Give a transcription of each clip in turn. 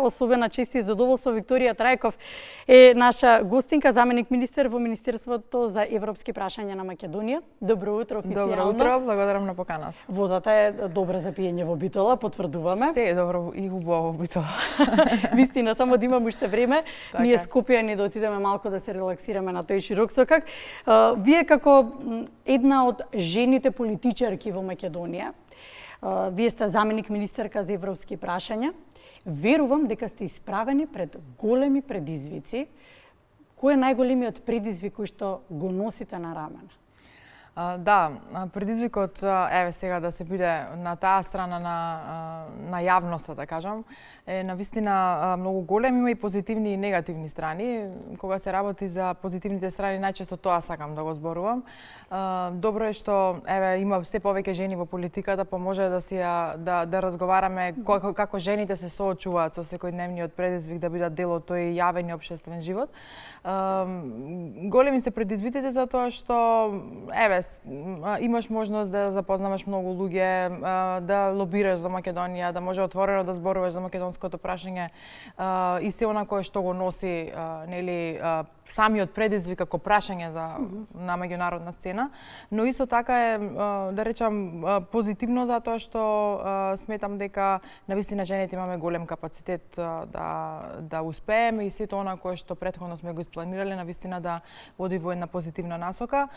особена чест и задоволство Викторија Трајков е наша гостинка, заменик министер во Министерството за европски прашања на Македонија. Добро утро официјално. Добро утро, благодарам на поканата. Водата е добра за пиење во Битола, потврдуваме. Се е добро и убаво во Битола. Вистина, само да имам уште време, така. Ние скопјани да отидеме малку да се релаксираме на тој широк сокак. Вие како една од жените политичарки во Македонија, вие сте заменик министерка за европски прашања, верувам дека сте исправени пред големи предизвици. Кој е најголемиот предизвик кој што го носите на рамена? Да, предизвикот, еве сега да се биде на таа страна на јавноста, да кажам, е навистина многу голем, има и позитивни и негативни страни. Кога се работи за позитивните страни, најчесто тоа сакам да го зборувам. Добро е што еве има се повеќе жени во политиката, па може да разговараме како жените се соочуваат со секојдневниот предизвик да бидат дел од тој јавен и општествен живот. Големи се предизвиците за тоа што еве имаш можност да запознаваш многу луѓе, да лобираш за Македонија, да може отворено да зборуваш за македонското прашање и се она кое што го носи нели самиот предизвик како прашање на меѓународна сцена, но исто така е да речам позитивно затоа што сметам дека навистина жените имаме голем капацитет да успееме и сето она кое што претходно сме го испланирале навистина да води во една позитивна насока.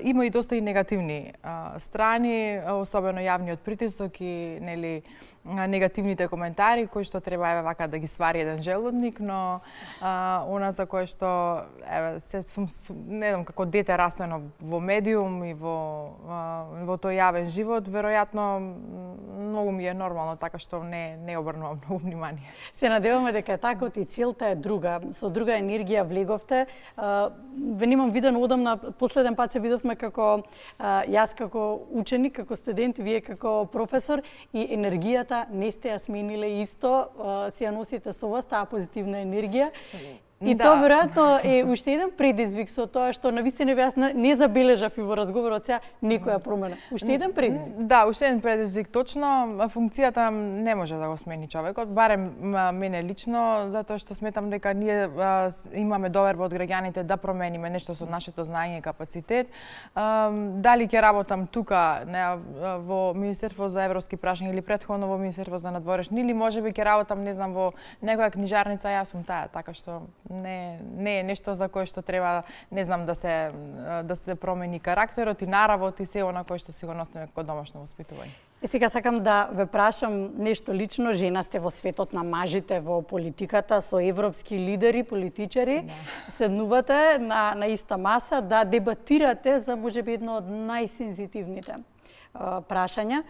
Има и доста и негативни страни, особено јавниот притисок и нели негативните коментари кои што треба еве вака да ги свари еден желудник, но она за кое што еве се не знам како дете растено во медиум и во тој јавен живот, веројатно многу ми е нормално, така што не обрнувам многу внимание. Се надеваме дека такот и целта е друга, со друга енергија влеговте. Ве немам видено одамна, последен пат се видовме како јас како ученик, како студент, вие како професор и енергијата не сте ја смениле исто, си ја носите со вас таа позитивна енергија. И тоа веројатно е уште еден предизвик со тоа што навистина јас не забележав и во разговорот сега некоја промена. Уште еден предизвик. Да, уште еден предизвик, точно. Функцијата не може да го смени човекот, барем мене лично, затоа што сметам дека ние имаме доверба од граѓаните да промениме нешто со нашето знаење и капацитет. Дали ќе работам тука во Министерство за европски прашања или претходно во Министерство за надворешни, или можеби ќе работам, не знам, во некоја книжарница, јас сум таа, така што не е нешто за кое што треба, не знам, да се промени карактерот и наравот и се она кое што си го носиме како домашно воспитување. Сега сакам да ве прашам нешто лично. Жена сте во светот на мажите во политиката, со европски лидери, политичари. Седнувате на иста маса да дебатирате за можеби едно од најсензитивните прашања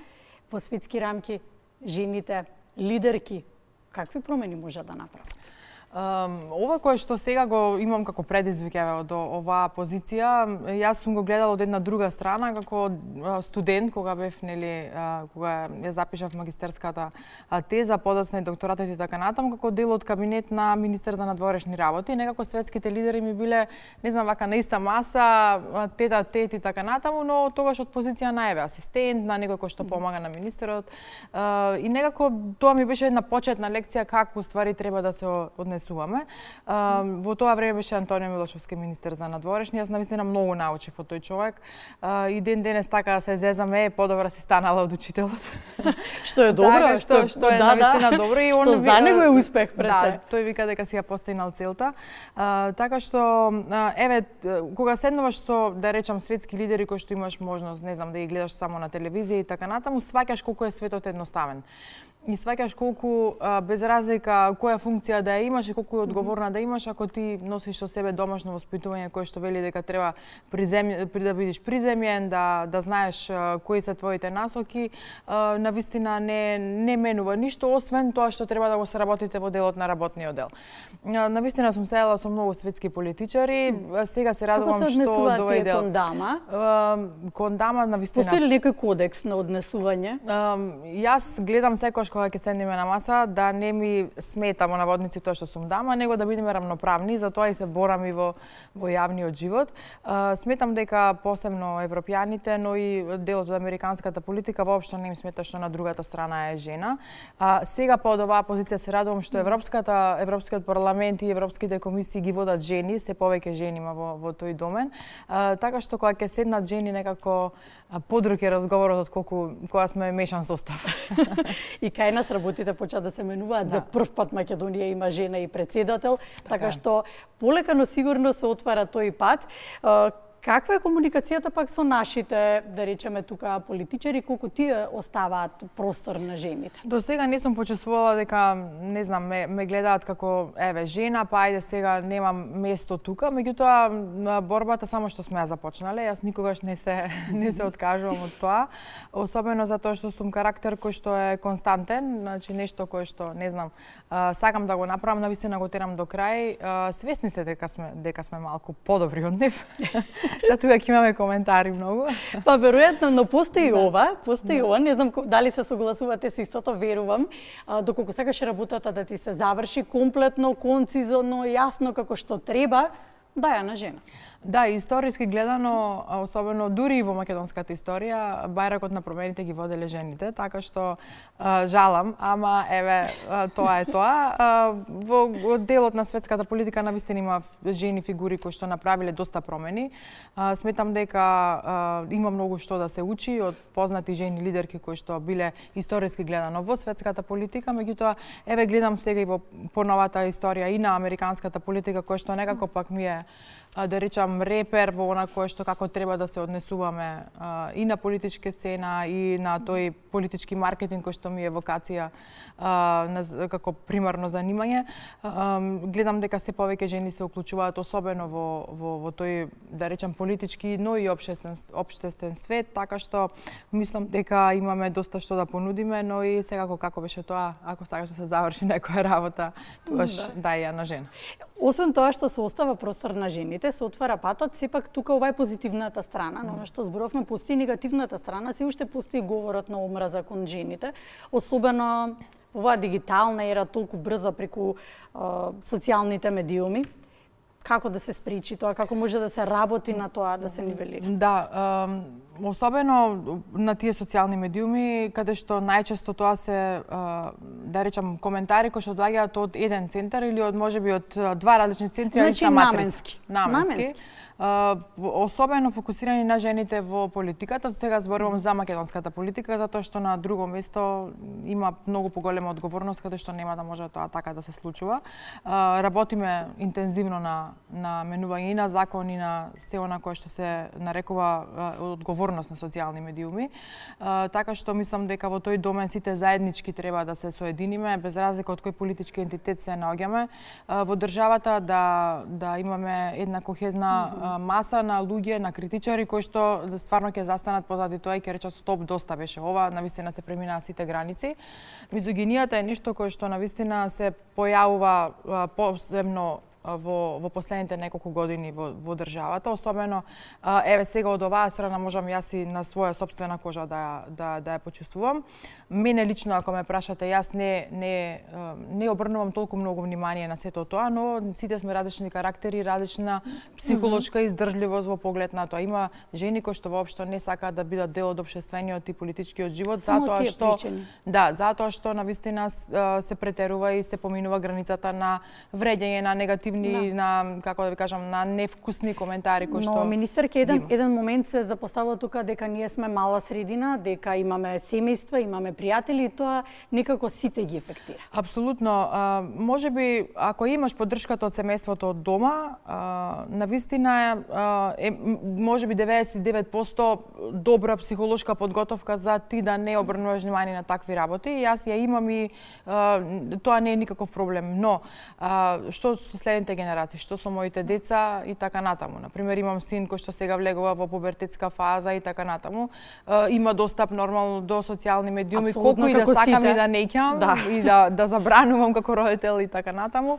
во светски рамки. Жените лидерки, какви промени може да направат? Ова кое што сега го имам како предизвик од оваа позиција, јас сум го гледала од една друга страна како студент кога бев кога ја запишав магистерската теза, подоцна и докторатот и така натаму, како дел од кабинет на министер за надворешни работи. Некако светските лидери ми биле, не знам, вака на иста маса, тет и така натаму, но тогаш од позиција на асистент, на некој кој што помага на министерот. И некако тоа ми беше една почетна лекција како ствари треба да се однесуваме. Во тоа време беше Антонио Милошовски министер за надворешни. Јас навистина многу научив од тој човек. И денес така се зезаме, подобра си станала од учителот. Што е добро, што е навистина добро и он за него е успех пред се. Да, тој вика дека си ја постигнал целта. Така што еве кога седнуваш со, да речам, светски лидери кои што имаш можност, не знам, да ги гледаш само на телевизија и така натаму, сваќаш колку е светот едноставен. И сваќаш колку без разлика која функција да ја имаш и колку е одговорна да имаш, ако ти носиш со себе домашно воспитување кое што вели дека треба да бидеш приземјен, да знаеш кои се твоите насоки, навистина не менува ништо освен тоа што треба да го сработите во делот на работниот дел. Навистина сум седела со многу светски политичари, сега се радувам што до овој дел. Кондама? Кондама навистина. Постои ли некој кодекс на однесување? Јас гледам секогаш кога ќе седнеме на маса, да не ми смета во наводници тоа што сум дама, него да бидеме рамноправни, затоа и се борам и во јавниот живот. Сметам дека посебно европјаните, но и делот од американската политика воопшто не им смета што на другата страна е жена. Сега под оваа позиција се радувам што Европскиот парламент и европските комисии ги водат жени, се повеќе жени има во тој домен. Така што кога ќе седнат жени некако подруг е разговорот отколку кога сме мешан состав. И кај нас работите почна да се менуваат. За прв пат Македонија има жена и председател, така што полека но сигурно се отвара тој пат. Каква е комуникацијата пак со нашите, да речеме тука, политичари, колку тие оставаат простор на жените? До сега не сум почувствувала дека, не знам, ме гледаат како, еве, жена, па ајде сега немам место тука, меѓутоа борбата само што сме ја започнале, јас никогаш не се откажувам од тоа, особено затоа што сум карактер кој што е константен, значи нешто кое што, не знам, сакам да го направам, навистина го терам до крај, свесни се дека сме малку подобри од нив. Сега тука ќе имаме коментари многу. Па веројатно, но постои ова, не знам дали се согласувате со истото, верувам, доколку сакаш работата да ти се заврши комплетно, концизно, јасно како што треба, да ја на жена. Да, историски гледано, особено дури и во македонската историја, бајракот на промените ги воделе жените, така што жалам, ама еве тоа е тоа. Во делот на светската политика навистина има жени фигури кои што направиле доста промени. Сметам дека има многу што да се учи од познати жени лидерки кои што биле историски гледано во светската политика, меѓутоа еве гледам сега и во поновата историја и на американската политика која што некако пак ми е, да речам, репер во она кое што како треба да се однесуваме и на политичка сцена и на тој политички маркетинг кој што ми е вокација како примарно занимање. Гледам дека се повеќе жени се уклучуваат особено во тој, да речам, политички, но и општествен свет, така што мислам дека имаме доста што да понудиме, но и секако како беше тоа, ако сакаш да се заврши некоја работа, тогаш дај ја на жена. Освен тоа што се остава простор на жените, се отвара патот, сепак тука ова е позитивната страна, но што зборовме, постои негативната страна, се уште постои говорот на омраза кон жените, особено оваа дигитална ера толку брза преку социјалните медиуми. Како да се спречи тоа, како може да се работи на тоа да се нивелира? Да, особено на тие социјални медиуми, каде што најчесто тоа се, да речам, коментари кои што доаѓаат од еден центар или од можеби од два различни центри, значи наменски. Особено фокусирани на жените во политиката. Сега зборувам за македонската политика, затоа што на друго место има многу поголема одговорност каде што нема да може тоа така да се случува. Работиме интензивно на менување и на закон и на се она кое што се нарекува одговорност на социјални медиуми. Така што мислам дека во тој домен сите заеднички треба да се соединиме, без разлика од кој политички ентитет се наоѓаме во државата, да имаме една кохезна маса на луѓе, на критичари кои што стварно ќе застанат позади тоа и ќе речат стоп, доста беше ова, навистина се преминаа сите граници. Мизогинијата е нешто кое што навистина се појавува посебно во последните неколку години во државата, особено еве сега од оваа страна можам јас и на своја сопствена кожа да ја почувствувам. Мене лично, ако ме прашате, јас не обрнувам толку многу внимание на сето тоа, но сите сме различни карактери, различна психолошка издржливост во поглед на тоа. Има жени кои што воопшто не сакаат да бидат дел од општествениот и политичкиот живот, затоа што навистина се претерува и се поминува границата на вреѓање, на негативни, на, како да ви кажам, на невкусни коментари кои што. Но министерке еден момент се запоставува тука дека ние сме мала средина, дека имаме семејства, имаме пријатели и тоа некако сите ги ефектира. Апсолутно. Можеби ако имаш поддршката од семејството од дома, навистина е можеби 99% добра психолошка подготовка за ти да не обрнуваш внимание на такви работи. Јас ја имам и тоа не е никаков проблем. Но што со следните следните генерации, што со моите деца и така натаму. Например, имам син кој што сега влегува во пубертетска фаза и така натаму. Има достап нормално до социјални медиуми, колку и да сакам и да не ќам, и да забранувам како родител и така натаму.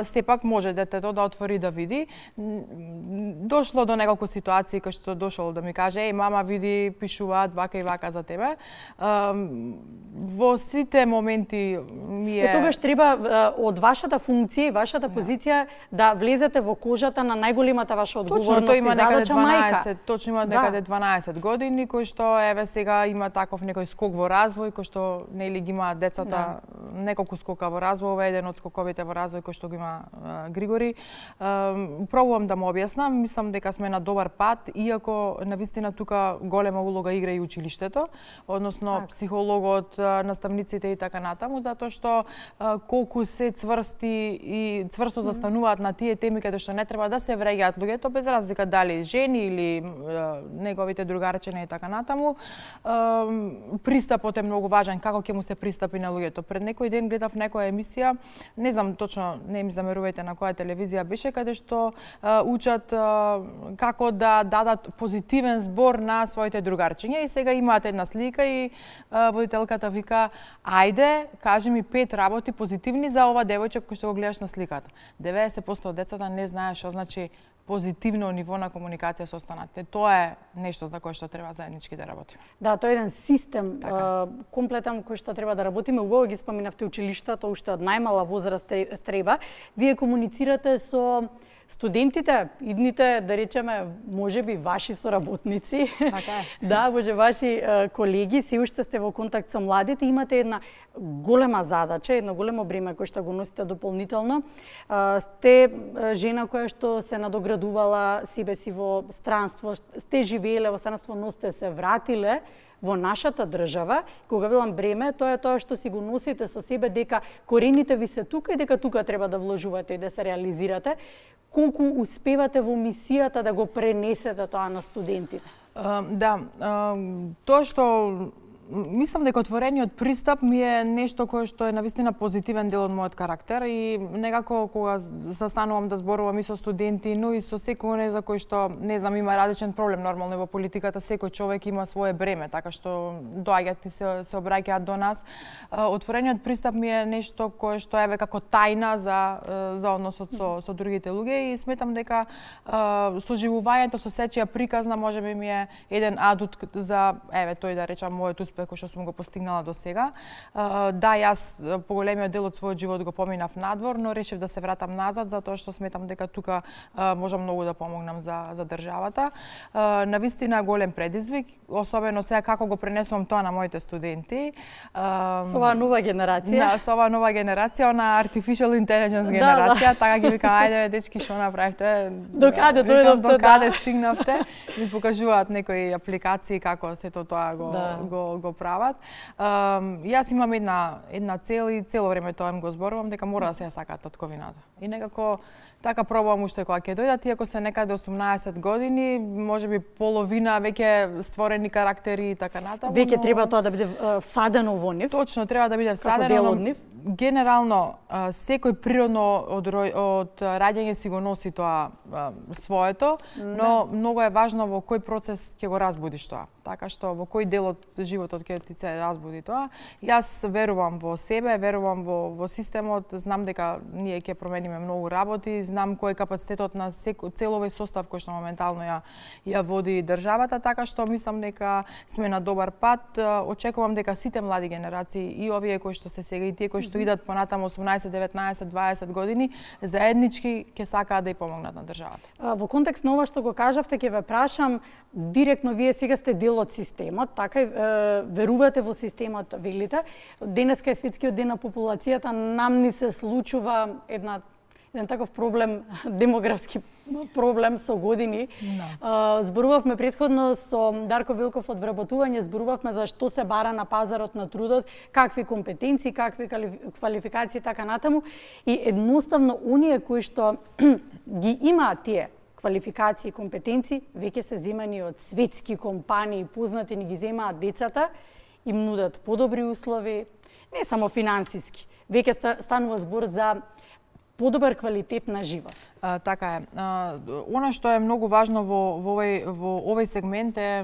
Сепак може детето да отвори да види. Дошло до неколку ситуации кај што дошол да ми каже: "Еј, мама, види, пишуваат вака и вака за тебе." Во сите моменти ми е... Тогаш треба од вашата функција и вашата позиција да влезете во кожата на најголемата ваша одговорност и задача мајка. Точно има некаде 12 години, кој што еве сега има таков некој скок во развој, кој што нели ги има децата неколку скока во развој, ова е еден од скоковите во развој кој што го има Григори. Пробувам да му објаснам, мислам дека сме на добар пат, иако навистина тука голема улога игра и училиштето, односно психологот, наставниците и така натаму, затоа што колку се цврсти и цврсто застануваат на тие теми каде што не треба да се вреѓаат луѓето, без разлика дали жени или неговите другарчиња и така натаму. Пристапот е многу важен, како ќе му се пристапи на луѓето. Пред некој ден гледав некоја емисија, не знам точно, не ми замерувајте на која телевизија беше, каде што учат како да дадат позитивен збор на своите другарчиња и сега имаат една слика и водителката вика: "Ајде, кажи ми 5 работи позитивни за ова девојче кој што го гледаш на сликата." 90% од децата не знаеш што значи позитивно ниво на комуникација со останатите. Тоа е нешто за кое што треба заеднички да работиме. Да, тоа е еден систем комплетен кој што треба да работиме. Убаво ги споминавте училиштата, уште од најмала возраст треба. Вие комуницирате со студентите, идните, да речеме, можеби ваши соработници. Така е. Да, може ваши колеги, си уште сте во контакт со младите, имате една голема задача, едно големо бреме кој што го носите дополнително. Сте жена која што се надоградувала себе си во странство, сте живееле во странство, но сте се вратиле во нашата држава. Кога велам бреме, тоа е тоа што си го носите со себе, дека корените ви се тука и дека тука треба да вложувате и да се реализирате. Колку успевате во мисијата да го пренесете тоа на студентите? Тоа што мислам дека отворениот пристап ми е нешто кое што е навистина позитивен дел од мојот карактер и некако кога застанувам да зборувам и со студенти, но и со секој оној за кој што не знам има различен проблем нормално во политиката, секој човек има свое бреме, така што доаѓаат и се обраќаат до нас. Отворениот пристап ми е нешто кое што еве како тајна за односот со другите луѓе и сметам дека соживувањето со сечија приказна можеби ми е еден адут за еве тој да речам мојот успех кој што сум го постигнала до сега. Да, јас поголемиот дел од својот живот го поминав надвор, но решив да се вратам назад затоа што сметам дека тука можам многу да помогнам за државата. Навистина голем предизвик, особено сега како го пренесувам тоа на моите студенти. Со оваа нова генерација. Да, со оваа нова генерација, она artificial intelligence генерација, така ги викам: "Ајде дечки, што направивте? Докаде дојдовте? Докаде стигнавте?" Ми покажуваат некои апликации како сето тоа го прават. Јас имам една цел и цело време тоа им го зборувам, дека мора да се ја сакаат татковината. И некако така пробувам уште кога ќе дојдат, иако се некаде 18 години, можеби половина веќе створени карактери и така натаму. Веќе треба тоа да биде всадено во нив. Точно, треба да биде всадено. Како дел од нив. Генерално, секој природно од раѓање си го носи тоа своето, но многу е важно во кој процес ќе го разбудиш тоа. Така што во кој дел од животот ќе ти се разбуди тоа. Јас верувам во себе, верувам во системот, знам дека ние ќе промениме многу работи, знам кој е капацитетот на цел овој состав кој што моментално ја води државата, така што мислам дека сме на добар пат. Очекувам дека сите млади генерации и овие кои што се сега и тие кои што идат понатаму 18, 19, 20 години, заеднички ќе сакаат да ја помогнат на државата. Во контекст на ова што го кажавте, ќе ве прашам директно, вие сега сте дел од системот, така верувате во системот, велите. Денеска е светскиот ден на популацијата, нам ни се случува еден таков проблем, демографски проблем со години. Зборувавме претходно со Дарко Велков од вработување, зборувавме за што се бара на пазарот на трудот, какви компетенции, какви квалификации и така натаму. И едноставно оние кои што ги имаат тие квалификации и компетенции, веќе се земани од светски компании, познати, ни ги земаат децата, им нудат подобри услови, не само финансиски. Веќе станува збор за подобар квалитет на живот. Така е. Она што е многу важно во овој сегмент е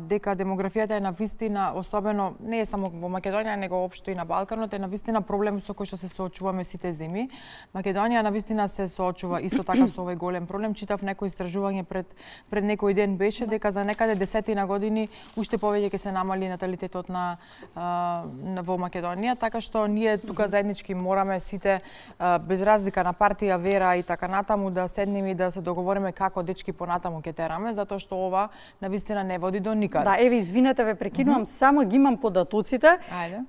дека демографијата е навистина, особено не е само во Македонија, него општо и на Балканот, е навистина проблем со кој што се соочуваме сите земји. Македонија навистина се соочува исто така со овој голем проблем. Читав некој истражување пред некој ден беше дека за некаде 10 години уште повеќе ќе се намали наталитетот во Македонија, така што ние тука заеднички мораме сите без разлика на партија, вера и така натаму да седнеме и да се договориме како дечки понатаму ќе тераме, затоа што ова навистина не води до никаде. Да, еве извинете ве прекинувам, само ги имам податоците.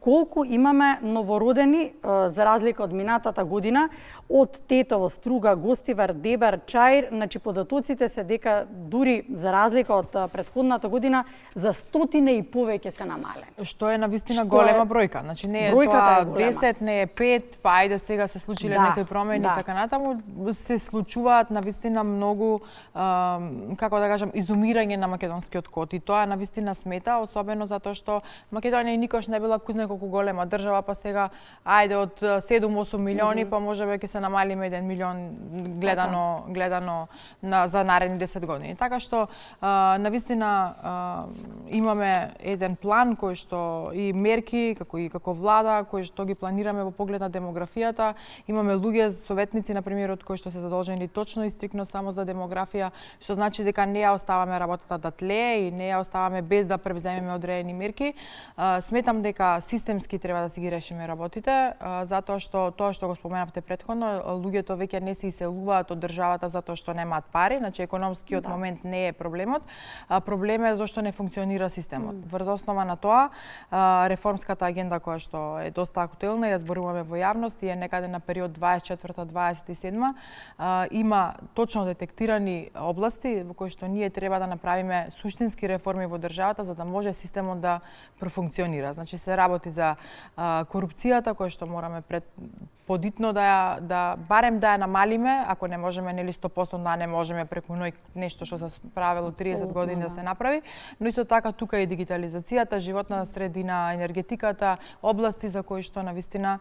Колку имаме новородени за разлика од минатата година од Тетово, Струга, Гостивар, Дебар, Чаир, значи податоците се дека дури за разлика од претходната година за 100 и повеќе се намалени. Што е навистина голема бројка. Значи не е тоа 10, не е 5, па ајде сега се случиле некои промени така натаму, се случуваат навистина многу како да кажам изумирање на македонскиот код и тоа навистина смета, особено затоа што Македонија никош не била кузне колку голема држава, па сега ајде од 7-8 милиони, па можеби ќе се намалиме 1 милион гледано за наредни 10 години. Така што навистина имаме еден план кој што и мерки како влада кои што ги планираме во поглед на демографијата. Имаме луѓе советници на примерот кои што се задолжени точно и стрикно само за демографија, што значи дека не ја оставаме работата да тлее и не ја оставаме без да превземеме одредени мерки. Сметам дека системски треба да си ги решиме работите, затоа што тоа што го споменавте претходно, луѓето веќе не се иселуваат од државата затоа што немаат пари, значи економскиот момент не е проблемот, проблем е зашто не функционира системот. Врз основа на тоа, реформската агенда која што е доста актуелна, ја зборуваме во јавност и е некаде на период 24-27, има точно детектирани области во кои што ние треба да направиме суштински реформи во државата за да може системот да профункционира. Значи се работи за корупцијата која што мораме подитно барем да ја намалиме, ако не можеме нели 100% да не можеме преку ној нешто што се правело 30 години да се направи, но исто така тука и дигитализацијата, животната средина, енергетиката, области за кои што навистина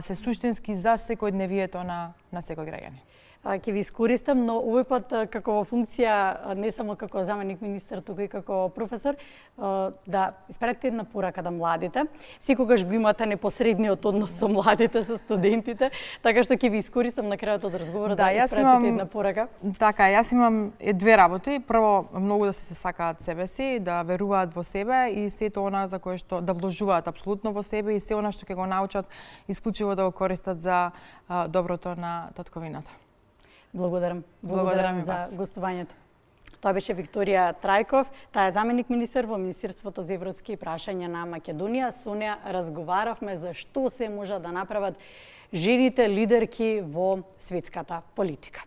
се суштински за секојдневието на секој граѓанин. Ќе ви искористам, но овој пат како во функција не само како заменик министар, туку и како професор, да испратите една порака да младите. Секогаш го имате непосредниот однос со младите, со студентите, така што ќе ви искористам на крајот од разговорот да испратите една порака. Така, јас имам две работи. Прво, многу да се сакаат себе си, да веруваат во себе и сето она за кое што да вложуваат апсолутно во себе и се она што ќе го научат исклучиво да го користат за доброто на татковината. Благодарам за гостувањето. Тоа беше Викторија Трајков, таа е заменик министер во Министерството за европски прашања на Македонија. Со неа разговаравме за што се може да направат жените лидерки во светската политика.